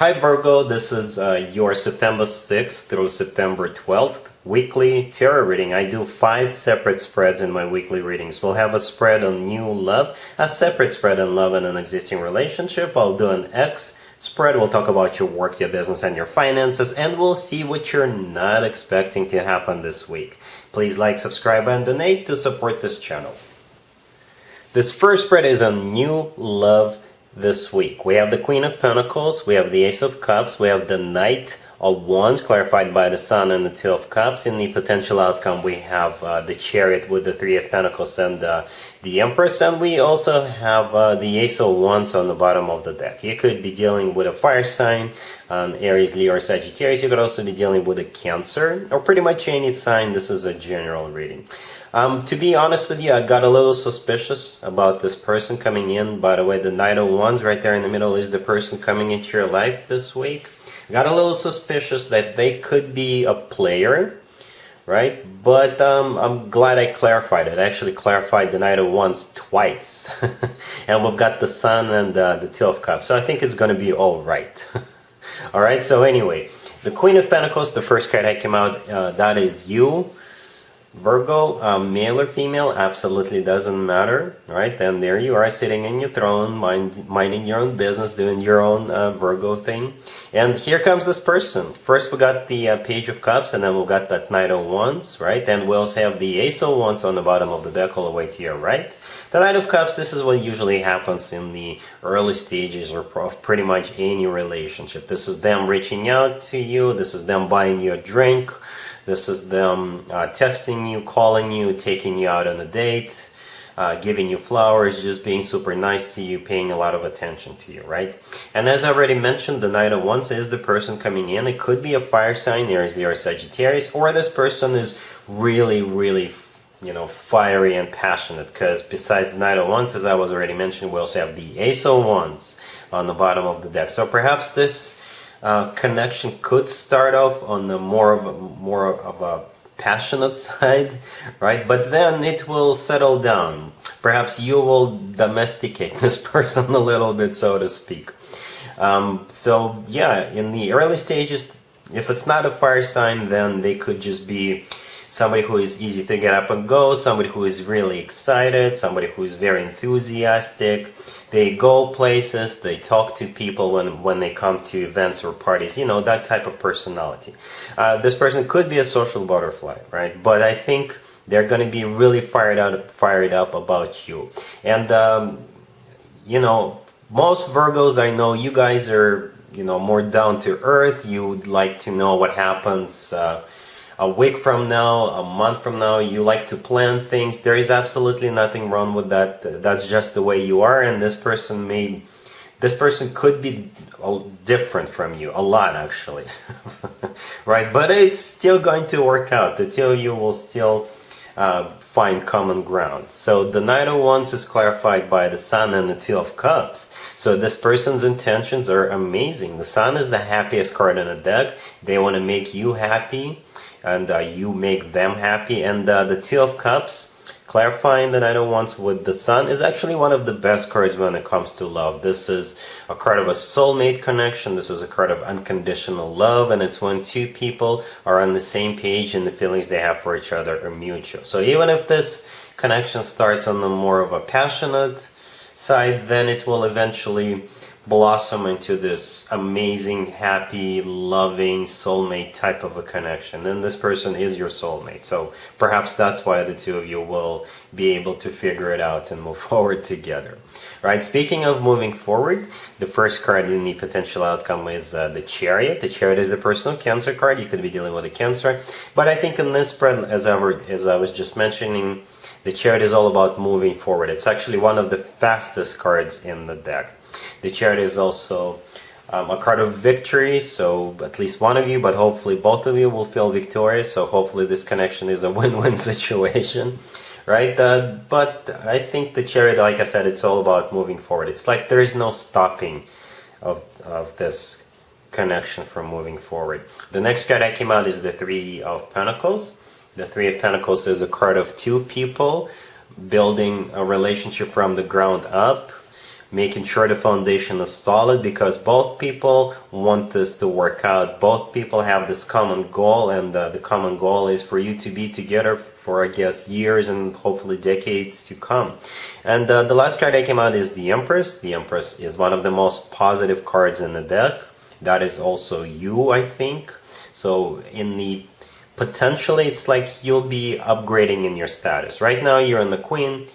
Hi Virgo, this is your September 6th through September 12th weekly tarot reading. I do 5 separate spreads in my weekly readings. We'll have a spread on new love, a separate spread on love and an existing relationship. I'll do an X spread. We'll talk about your work, your business, and your finances, and we'll see what you're not expecting to happen this week. Please like, subscribe, and donate to support this channel. This first spread is on new love this week. We have the Queen of Pentacles, we have the Ace of Cups, we have the Knight of Wands clarified by the Sun and the Two of Cups. In the potential outcome we have the Chariot with the Three of Pentacles and the Empress, and we also have the Ace of Wands on the bottom of the deck. You could be dealing with a fire sign, Aries, Leo, or Sagittarius. You could also be dealing with a Cancer, or pretty much any sign. This is a general reading. To be honest with you, I got a little suspicious about this person coming in. By the way, the Knight of Wands right there in the middle is the person coming into your life this week. I got a little suspicious that they could be a player, right? But I'm glad I clarified it. I actually clarified the Knight of Wands twice. And we've got the Sun and the Two of Cups. So I think it's going to be all right. All right, so anyway, the Queen of Pentacles, the first card that came out, that is you. Virgo, male or female, absolutely doesn't matter, right? Then there you are sitting in your throne, minding your own business, doing your own Virgo thing. And here comes this person. First we got the Page of Cups, and then we got that Knight of Wands, right? And we also have the Ace of Wands on the bottom of the deck all the way to your right. The Knight of Cups, this is what usually happens in the early stages of pretty much any relationship. This is them reaching out to you, this is them buying you a drink, this is them texting you, calling you, taking you out on a date, giving you flowers, just being super nice to you, paying a lot of attention to you, right? And as I already mentioned, the Knight of Wands is the person coming in. It could be a fire sign, Aries, Leo, or Sagittarius, or this person is really, really, fiery and passionate, because besides the Knight of Wands, as I was already mentioning, we also have the Ace of Wands on the bottom of the deck. So perhaps this connection could start off on the more of a passionate side, right? But then it will settle down. Perhaps you will domesticate this person a little bit, so to speak. So yeah, in the early stages, if it's not a fire sign, then they could just be somebody who is easy to get up and go, somebody who is really excited, somebody who is very enthusiastic. They go places, they talk to people when they come to events or parties, that type of personality. This person could be a social butterfly, right? But I think they're going to be really fired up about you. And, most Virgos, I know you guys are, more down to earth. You would like to know what happens a week from now, a month from now. You like to plan things. There is absolutely nothing wrong with that. That's just the way you are. And this person could be different from you, a lot actually, right? But it's still going to work out. The two of you will still find common ground. So the Knight of Wands is clarified by the Sun and the Two of Cups. So this person's intentions are amazing. The Sun is the happiest card in the deck. They want to make you happy, and you make them happy. And the Two of Cups, clarifying the Knight of Wands with the Sun, is actually one of the best cards when it comes to love. This is a card of a soulmate connection. This is a card of unconditional love, and it's when two people are on the same page and the feelings they have for each other are mutual. So even if this connection starts on the more of a passionate side, then it will eventually blossom into this amazing, happy, loving soulmate type of a connection. And this person is your soulmate. So perhaps that's why the two of you will be able to figure it out and move forward together. Right? Speaking of moving forward, the first card in the potential outcome is the Chariot. The Chariot is the personal Cancer card. You could be dealing with a Cancer. But I think in this spread, as I was just mentioning, the Chariot is all about moving forward. It's actually one of the fastest cards in the deck. The Chariot is also a card of victory, so at least one of you, but hopefully both of you will feel victorious. So hopefully this connection is a win-win situation, right? But I think the Chariot, like I said, it's all about moving forward. It's like there is no stopping of this connection from moving forward. The next card that came out is the Three of Pentacles. The Three of Pentacles is a card of two people building a relationship from the ground up. making sure the foundation is solid, because both people want this to work out. Both people have this common goal, and the common goal is for you to be together for, I guess, years and hopefully decades to come. And the last card that came out is the Empress. The Empress is one of the most positive cards in the deck. That is also you, I think. So in the potentially, it's like you'll be upgrading in your status. Right now, you're in the Queen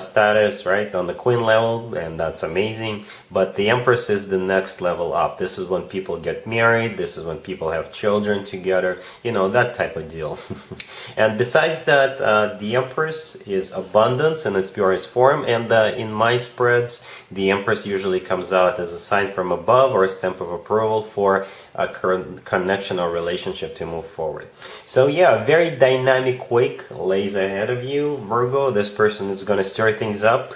status, right, on the Queen level, and that's amazing. But the Empress is the next level up. This is when people get married. This is when people have children together. You know, that type of deal. And besides that, the Empress is abundance in its purest form. And in my spreads, the Empress usually comes out as a sign from above or a stamp of approval for a current connection or relationship to move forward. So yeah, a very dynamic week lays ahead of you, Virgo. This person is going to stir things up.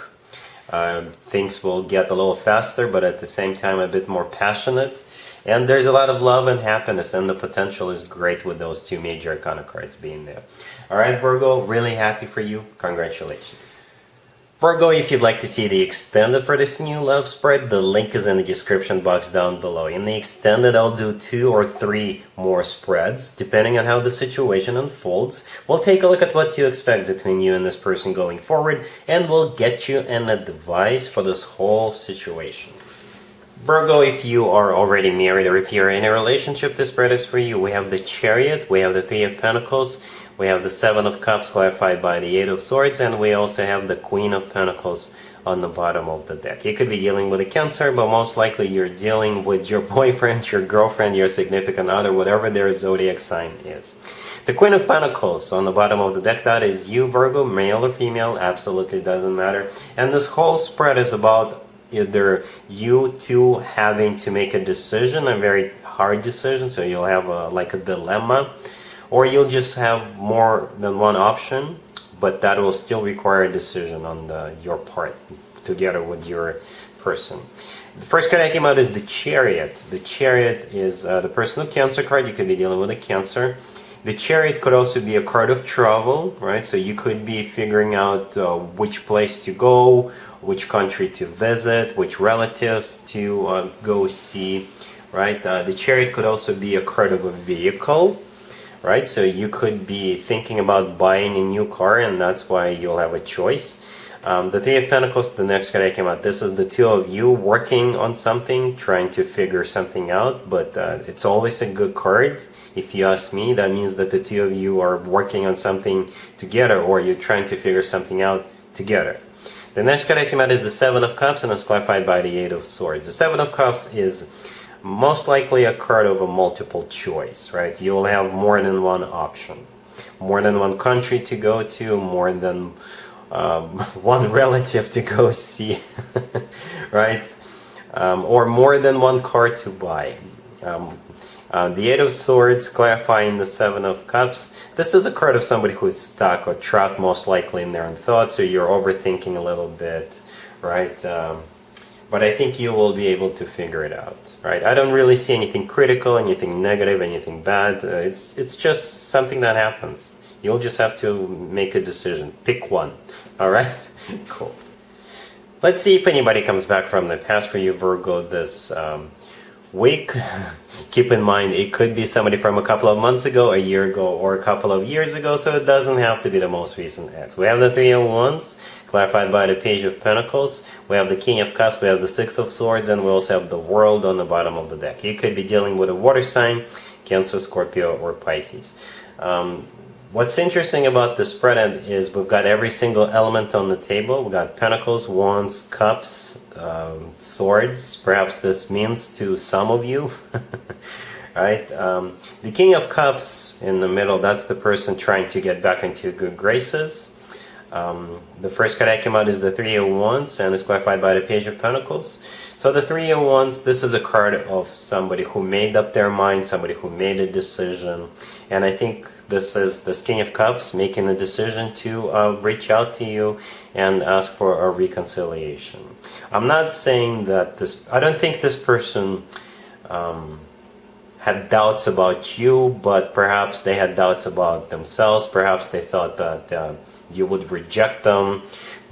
Things will get a little faster, but at the same time a bit more passionate. And there's a lot of love and happiness, and the potential is great with those two major arcana cards being there. All right, Virgo, really happy for you. Congratulations. Virgo, if you'd like to see the extended for this new love spread, the link is in the description box down below. In the extended, I'll do 2 or 3 more spreads, depending on how the situation unfolds. We'll take a look at what to expect between you and this person going forward, and we'll get you an advice for this whole situation. Virgo, if you are already married or if you're in a relationship, this spread is for you. We have the Chariot, we have the Three of Pentacles, we have the Seven of Cups clarified by the Eight of Swords, and we also have the Queen of Pentacles on the bottom of the deck. You could be dealing with a Cancer, but most likely you're dealing with your boyfriend, your girlfriend, your significant other, whatever their zodiac sign is. The Queen of Pentacles on the bottom of the deck, that is you, Virgo, male or female, absolutely doesn't matter. And this whole spread is about either you two having to make a decision, a very hard decision, so you'll have like a dilemma, or you'll just have more than one option, but that will still require a decision on your part together with your person. The first card that came out is the Chariot. The Chariot is the person of Cancer card. You could be dealing with a Cancer. The Chariot could also be a card of travel, right? So you could be figuring out which place to go, which country to visit, which relatives to go see, right? The Chariot could also be a card of a vehicle, right? So you could be thinking about buying a new car, and that's why you'll have a choice. The Three of Pentacles, the next card that came out, this is the two of you working on something, trying to figure something out, but it's always a good card. If you ask me, that means that the two of you are working on something together, or you're trying to figure something out together. The next card that came out is the Seven of Cups, and it's clarified by the Eight of Swords. The Seven of Cups is most likely a card of a multiple choice, right? You'll have more than one option, more than one country to go to, more than one relative to go see, right? Or more than one car to buy. The Eight of Swords clarifying the Seven of Cups. This is a card of somebody who is stuck or trapped, most likely in their own thoughts, or you're overthinking a little bit, right? But I think you will be able to figure it out, right? I don't really see anything critical, anything negative, anything bad. It's just something that happens. You'll just have to make a decision. Pick one, all right? Cool. Let's see if anybody comes back from the past for you, Virgo, this week. Keep in mind, it could be somebody from a couple of months ago, a year ago, or a couple of years ago, so it doesn't have to be the most recent ex. We have the Three of Wands, clarified by the Page of Pentacles. We have the King of Cups, we have the Six of Swords, and we also have the World on the bottom of the deck. You could be dealing with a water sign, Cancer, Scorpio, or Pisces. What's interesting about the spread is we've got every single element on the table. We've got Pentacles, Wands, Cups, Swords. Perhaps this means to some of you, right? The King of Cups in the middle, that's the person trying to get back into good graces. The first card that came out is the Three of Wands, and it's clarified by the Page of Pentacles. So the Three of Wands, this is a card of somebody who made up their mind, somebody who made a decision, and I think this is this King of Cups making the decision to reach out to you and ask for a reconciliation. I'm not saying that I don't think this person had doubts about you, but perhaps they had doubts about themselves. Perhaps they thought that you would reject them.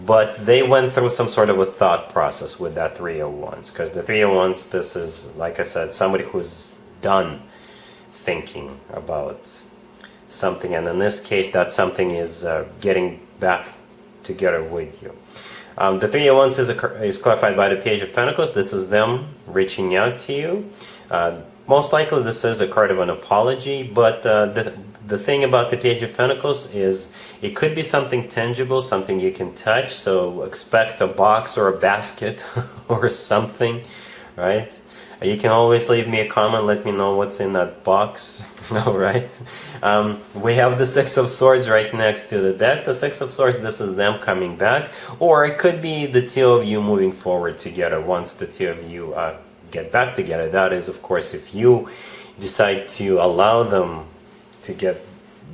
but they went through some sort of a thought process with that Three of Wands, because the Three of Wands, this is, like I said, somebody who's done thinking about something, and in this case that something is getting back together with you. The Three of Wands is clarified by the Page of Pentacles. This is them reaching out to you. Most likely this is a card of an apology, but the thing about the Page of Pentacles is it could be something tangible, something you can touch, so expect a box or a basket or something, right? You can always leave me a comment, let me know what's in that box. Alright. We have the Six of Swords right next to the deck. The Six of Swords, this is them coming back. Or it could be the two of you moving forward together once the two of you get back together. That is, of course, if you decide to allow them to get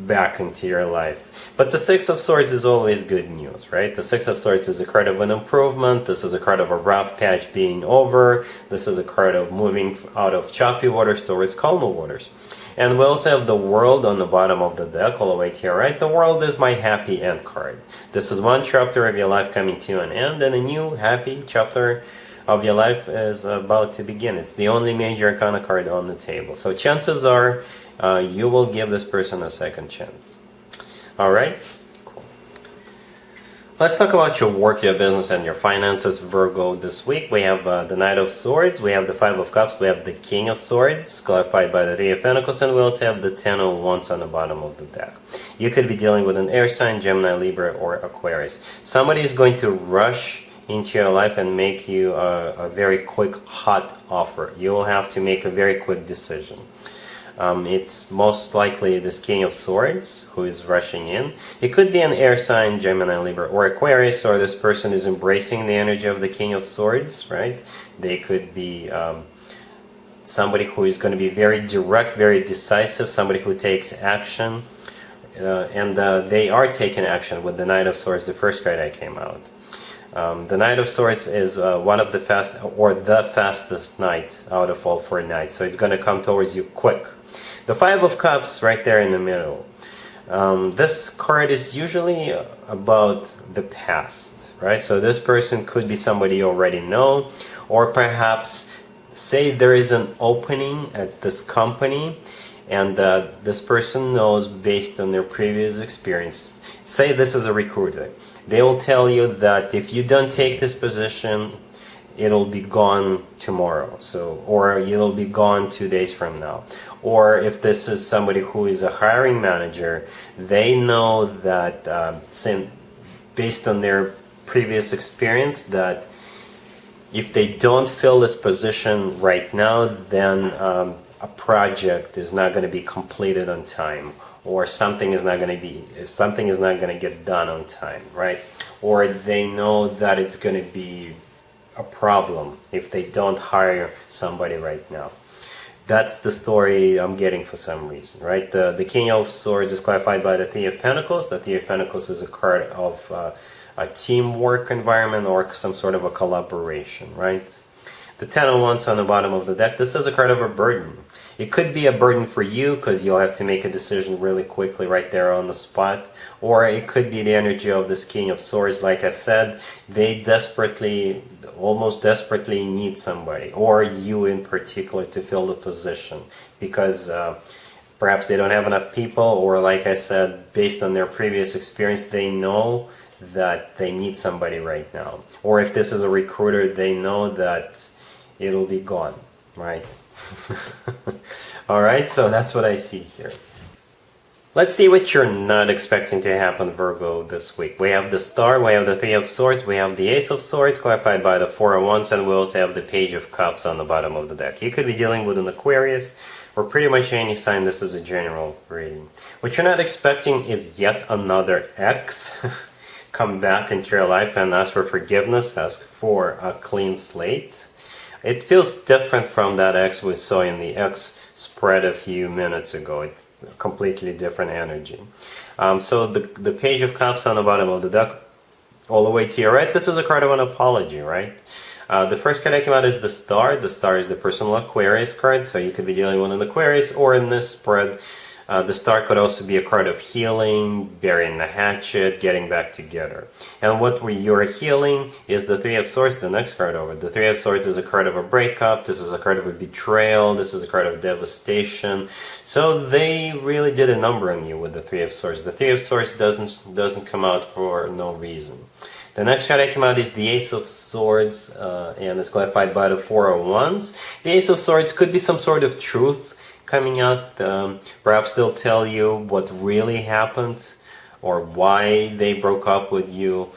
back into your life. But the Six of Swords is always good news, right? The Six of Swords is a card of an improvement. This is a card of a rough patch being over. This is a card of moving out of choppy waters towards calmer waters. And we also have the World on the bottom of the deck, all the way to your right. The World is my happy end card. This is one chapter of your life coming to an end, and a new happy chapter of your life is about to begin. It's the only major arcana card on the table. So chances are you will give this person a second chance. Alright? Cool. Let's talk about your work, your business, and your finances, Virgo, this week. We have the Knight of Swords, we have the Five of Cups, we have the King of Swords, clarified by the Three of Pentacles, and we also have the Ten of Wands on the bottom of the deck. You could be dealing with an air sign, Gemini, Libra, or Aquarius. Somebody is going to rush into your life and make you a very quick, hot offer. You will have to make a very quick decision. It's most likely this King of Swords who is rushing in. It could be an air sign, Gemini, Libra, or Aquarius, or this person is embracing the energy of the King of Swords, right? They could be somebody who is going to be very direct, very decisive, somebody who takes action, and they are taking action with the Knight of Swords, the first card that came out. The Knight of Swords is one of the the fastest knight out of all four knights, so it's going to come towards you quick. The Five of Cups right there in the middle. This card is usually about the past, right? So this person could be somebody you already know, or perhaps say there is an opening at this company, and this person knows based on their previous experience. Say this is a recruiter. They will tell you that if you don't take this position, it'll be gone tomorrow, or it'll be gone 2 days from now. Or if this is somebody who is a hiring manager, they know that based on their previous experience, that if they don't fill this position right now, then a project is not going to be completed on time, or something is not going to get done on time, right? Or they know that it's going to be a problem if they don't hire somebody right now. That's the story I'm getting for some reason, right? The King of Swords is clarified by the Three of Pentacles. The Three of Pentacles is a card of a teamwork environment or some sort of a collaboration, right? The Ten of Wands on the bottom of the deck. This is a card of a burden. It could be a burden for you because you'll have to make a decision really quickly right there on the spot. Or it could be the energy of this King of Swords. Like I said, they almost desperately need somebody, or you in particular, to fill the position. Because perhaps they don't have enough people, or like I said, based on their previous experience, they know that they need somebody right now. Or if this is a recruiter, they know that it'll be gone, right? Alright, so that's what I see here. Let's see what you're not expecting to happen, Virgo, this week. We have the Star, we have the Three of Swords, we have the Ace of Swords, clarified by the Four of Wands, and we also have the Page of Cups on the bottom of the deck. You could be dealing with an Aquarius, or pretty much any sign. This is a general reading. What you're not expecting is yet another ex come back into your life and ask for forgiveness, ask for a clean slate. It feels different from that ex we saw in the X spread a few minutes ago. It's a completely different energy. So the Page of Cups on the bottom of the deck, all the way to your right, this is a card of an apology, right? The first card that came out is the Star. The Star is the personal Aquarius card, so you could be dealing with an Aquarius, or in this spread, The star could also be a card of healing, burying the hatchet, getting back together. And what you're healing is the Three of Swords, the next card over. The Three of Swords is a card of a breakup, this is a card of a betrayal, this is a card of devastation. So they really did a number on you with the Three of Swords. The Three of Swords doesn't come out for no reason. The next card that came out is the Ace of Swords, and it's clarified by the Four of Wands. The Ace of Swords could be some sort of truth coming out. Perhaps they'll tell you what really happened or why they broke up with you,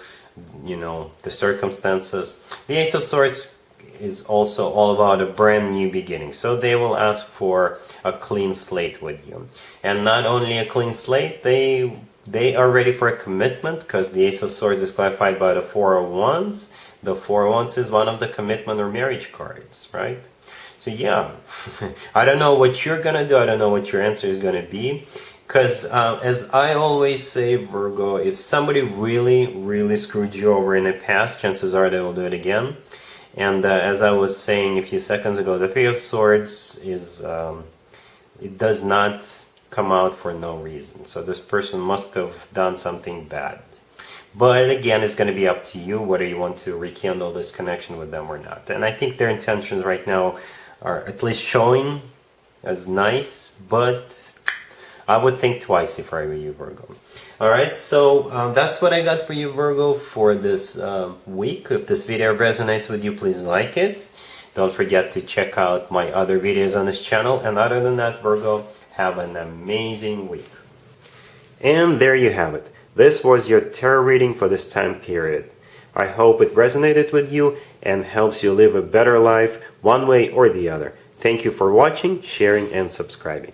the circumstances. The Ace of Swords is also all about a brand new beginning. So they will ask for a clean slate with you. And not only a clean slate, they are ready for a commitment, because the Ace of Swords is clarified by the Four of Wands. The Four of Wands is one of the commitment or marriage cards, right? So yeah, I don't know what you're going to do. I don't know what your answer is going to be. Because as I always say, Virgo, if somebody really, really screwed you over in the past, chances are they will do it again. And as I was saying a few seconds ago, the Three of Swords is, it does not come out for no reason. So this person must have done something bad. But again, it's going to be up to you whether you want to rekindle this connection with them or not. And I think their intentions right now are at least showing as nice, but I would think twice if I were you, Virgo. Alright, so that's what I got for you, Virgo, for this week. If this video resonates with you, please like it. Don't forget to check out my other videos on this channel. And other than that, Virgo, have an amazing week. And there you have it. This was your tarot reading for this time period. I hope it resonated with you and helps you live a better life one way or the other. Thank you for watching, sharing, and subscribing.